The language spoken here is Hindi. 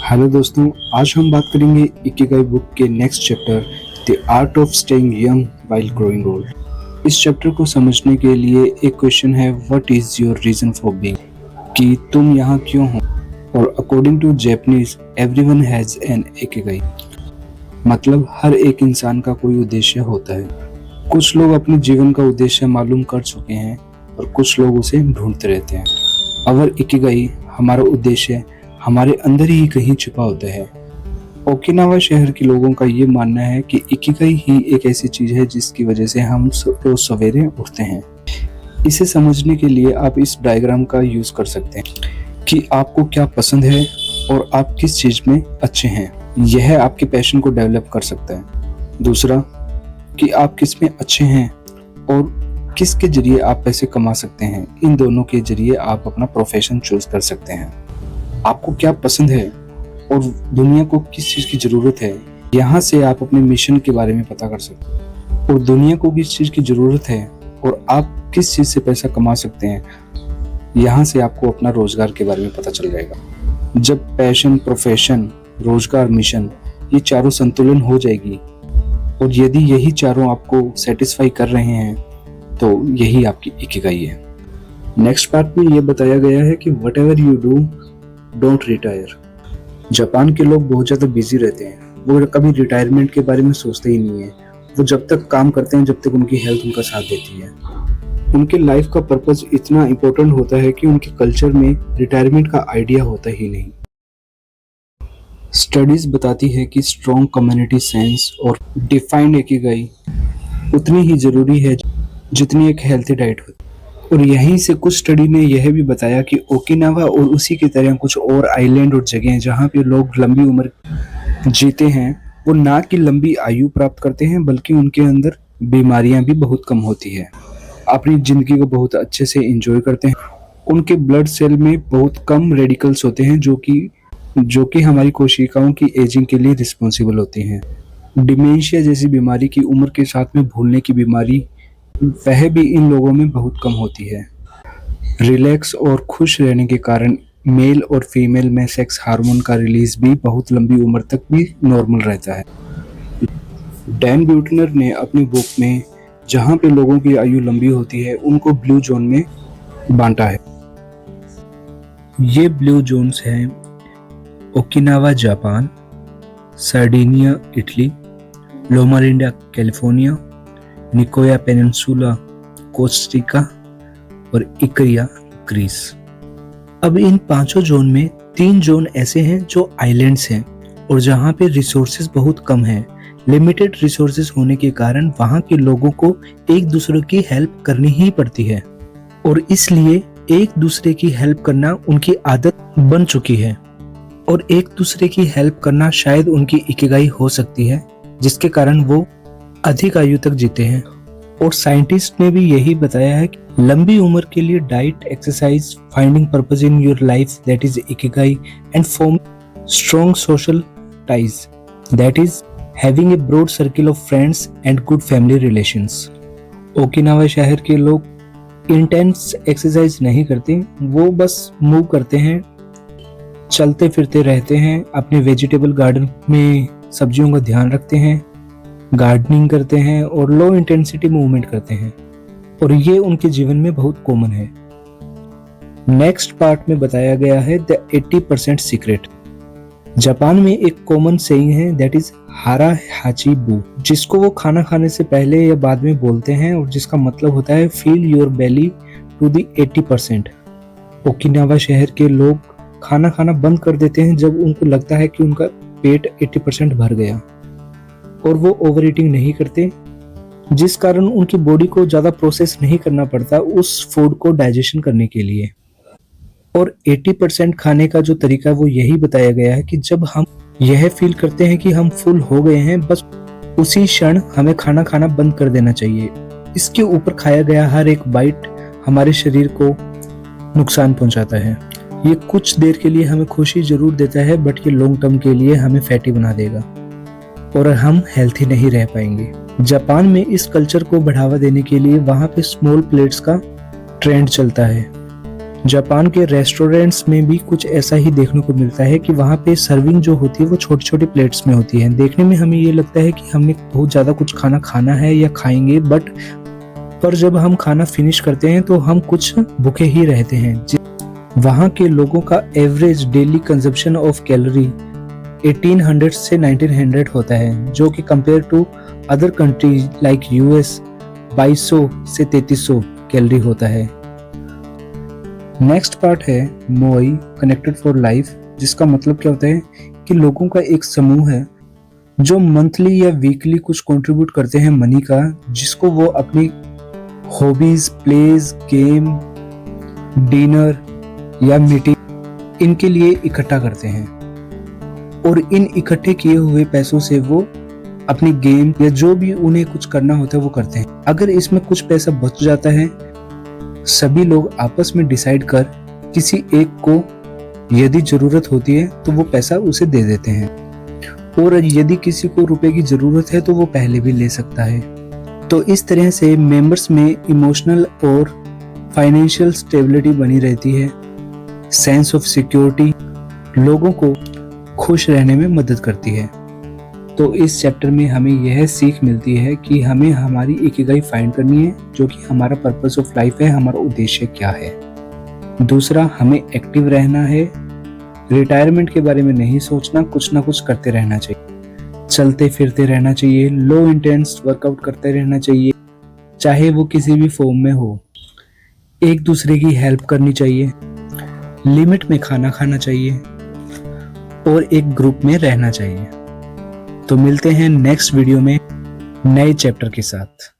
हेलो दोस्तों, आज हम बात करेंगे इकिगाई बुक के next chapter the art of staying young while growing old. इस चैप्टर को समझने के लिए एक क्वेश्चन है, what is your reason for being, कि तुम यहाँ क्यों हो। और according to Japanese everyone has an ikigai, मतलब हर एक इंसान का कोई उद्देश्य होता है। कुछ लोग अपने जीवन का उद्देश्य मालूम कर चुके हैं और कुछ लोग उसे ढूंढते रहते हैं। अवर इकिगाई, हमारा उद्देश्य हमारे अंदर ही कहीं छिपा होता है। ओकिनावा शहर के लोगों का ये मानना है कि इकिगाई ही एक ऐसी चीज है जिसकी वजह से हम रोज सवेरे उठते हैं। इसे समझने के लिए आप इस डायग्राम का यूज कर सकते हैं कि आपको क्या पसंद है और आप किस चीज में अच्छे हैं। यह आपके पैशन को डेवलप कर सकता है। दूसरा, कि आप किस में अच्छे हैं और किसके जरिए आप पैसे कमा सकते हैं। इन दोनों के जरिए आप अपना प्रोफेशन चूज कर सकते हैं। आपको क्या पसंद है और दुनिया को किस चीज की जरूरत है, यहाँ से आप अपने मिशन के बारे में पता कर सकते हैं। और दुनिया को किस चीज की जरूरत है और आप किस चीज से पैसा कमा सकते हैं, यहाँ से आपको अपना रोजगार के बारे में पता चल जाएगा। जब पैशन, प्रोफेशन, रोजगार, मिशन, ये चारों संतुलन हो जाएगी और यदि यही चारों आपको सेटिस्फाई कर रहे हैं तो यही आपकी इकिगाई है। नेक्स्ट पार्ट में ये बताया गया है कि what ever you do don't retire. Japan के लोग बहुत ज़्यादा बिजी रहते हैं, वो कभी रिटायरमेंट के बारे में सोचते ही नहीं है। वो जब तक काम करते हैं जब तक उनकी हेल्थ उनका साथ देती है। उनके लाइफ का पर्पस इतना इम्पोर्टेंट होता है कि उनके कल्चर में रिटायरमेंट का आइडिया होता ही नहीं। स्टडीज बताती है कि स्ट्रॉन्ग कम्युनिटी सेंस और डिफाइंड इकिगाई उतनी ही जरूरी है जितनी एक हेल्थी डाइट होती है। और यहीं से कुछ स्टडी ने यह भी बताया कि ओकिनावा और उसी की तरह कुछ और आइलैंड और जगह जहाँ पे लोग लंबी उम्र जीते हैं, वो ना कि लंबी आयु प्राप्त करते हैं बल्कि उनके अंदर बीमारियां भी बहुत कम होती है। अपनी जिंदगी को बहुत अच्छे से एंजॉय करते हैं। उनके ब्लड सेल में बहुत कम रेडिकल्स होते हैं जो कि हमारी कोशिकाओं की एजिंग के लिए रिस्पॉन्सिबल होती हैं। डिमेंशिया जैसी बीमारी की उम्र के साथ में भूलने की बीमारी वह भी इन लोगों में बहुत कम होती है। रिलैक्स और खुश रहने के कारण मेल और फीमेल में सेक्स हार्मोन का रिलीज भी बहुत लंबी उम्र तक भी नॉर्मल रहता है। डैन ब्यूटनर ने अपनी बुक में जहाँ पे लोगों की आयु लंबी होती है उनको ब्लू जोन में बांटा है। ये ब्लू जोन्स हैं Okinawa Japan, Sardinia Italy, Loma Linda California, Nicoya peninsula Costa और इकरिया ग्रीस। अब इन पांचों जोन में 3 जोन ऐसे हैं जो आइलैंड्स हैं और जहाँ पे रिसोर्सेज बहुत कम हैं। लिमिटेड रिसोर्सेज होने के कारण वहाँ के लोगों को एक दूसरे की हेल्प करनी ही पड़ती है और इसलिए एक दूसरे की हेल्प करना उनकी आदत बन चुकी है। और एक दूसरे की हेल्प करना शायद उनकी इकिगाई हो सकती है, जिसके कारण वो अधिक आयु तक जीते हैं। और साइंटिस्ट ने भी यही बताया है कि लंबी उम्र के लिए diet, exercise, finding purpose in your life that is ikigai and form strong social ties that is having a broad circle of friends and good family relations. Okinawa शहर के लोग इंटेंस एक्सरसाइज नहीं करते, वो बस मूव करते हैं, चलते फिरते रहते हैं, अपने वेजिटेबल गार्डन में सब्जियों का ध्यान रखते हैं, गार्डनिंग करते हैं और लो इंटेंसिटी मूवमेंट करते हैं और ये उनके जीवन में बहुत कॉमन है। नेक्स्ट पार्ट में बताया गया है द 80% सीक्रेट। जापान में एक कॉमन सेइंग है दैट इज हारा हाची बू, जिसको वो खाना खाने से पहले या बाद में बोलते हैं और जिसका मतलब होता है feel your belly to the 80%। Okinawa शहर के लोग खाना खाना बंद कर देते हैं जब उनको लगता है कि उनका पेट 80% भर गया और वो ओवर ईटिंग नहीं करते, जिस कारण उनकी बॉडी को ज्यादा प्रोसेस नहीं करना पड़ता उस फूड को डाइजेशन करने के लिए। और 80% खाने का जो तरीका वो यही बताया गया है कि जब हम यह फील करते हैं कि हम फुल हो गए हैं, बस उसी क्षण हमें खाना खाना बंद कर देना चाहिए। इसके ऊपर खाया गया हर एक बाइट हमारे शरीर को नुकसान पहुंचाता है। ये कुछ देर के लिए हमें खुशी जरूर देता है बट ये लॉन्ग टर्म के लिए हमें फैटी बना देगा और हम हेल्थी नहीं रह पाएंगे। जापान में इस कल्चर को बढ़ावा देने के लिए वहाँ पे स्मॉल प्लेट्स का ट्रेंड चलता है जापान के रेस्टोरेंट्स में भी कुछ ऐसा ही देखने को मिलता है कि वहाँ पे सर्विंग जो होती है वो छोटी छोटी प्लेट्स में होती है। देखने में हमें ये लगता है कि हमने बहुत ज़्यादा कुछ खाना खाना है या खाएंगे, पर जब हम खाना फिनिश करते हैं तो हम कुछ भूखे ही रहते हैं। वहाँ के लोगों का average daily consumption of calorie 1800 से 1900 होता है, जो कि compare to other countries like US 2200 से 3300 कैलोरी होता है। नेक्स्ट पार्ट है मोई कनेक्टेड फॉर लाइफ, जिसका मतलब क्या होता है कि लोगों का एक समूह है जो मंथली या वीकली कुछ कंट्रीब्यूट करते हैं मनी का, जिसको वो अपनी हॉबीज, प्लेज, गेम, डिनर या मीटिंग इनके लिए इकट्ठा करते हैं और इन इकट्ठे किए हुए पैसों से वो अपनी गेम या जो भी उन्हें कुछ करना होता है वो करते हैं। अगर इसमें कुछ पैसा बच जाता है, सभी लोग आपस में डिसाइड कर किसी एक को यदि जरूरत होती है तो वो पैसा उसे दे देते हैं, और यदि किसी को रुपए की जरूरत है तो वो पहले भी ले सकता है। तो इस तरह से मेंबर्स में इमोशनल और फाइनेंशियल स्टेबिलिटी बनी रहती है। सेंस ऑफ सिक्योरिटी लोगों को खुश रहने में मदद करती है। तो इस चैप्टर में हमें यह सीख मिलती है कि हमें हमारी इकिगाई फाइंड करनी है, जो कि हमारा पर्पस ऑफ लाइफ है, हमारा उद्देश्य क्या है। दूसरा, हमें एक्टिव रहना है, रिटायरमेंट के बारे में नहीं सोचना, कुछ ना कुछ करते रहना चाहिए, चलते फिरते रहना चाहिए, लो इंटेंस वर्कआउट करते रहना चाहिए, चाहे वो किसी भी फॉर्म में हो। एक दूसरे की हेल्प करनी चाहिए, लिमिट में खाना खाना चाहिए और एक ग्रुप में रहना चाहिए। तो मिलते हैं नेक्स्ट वीडियो में नए चैप्टर के साथ।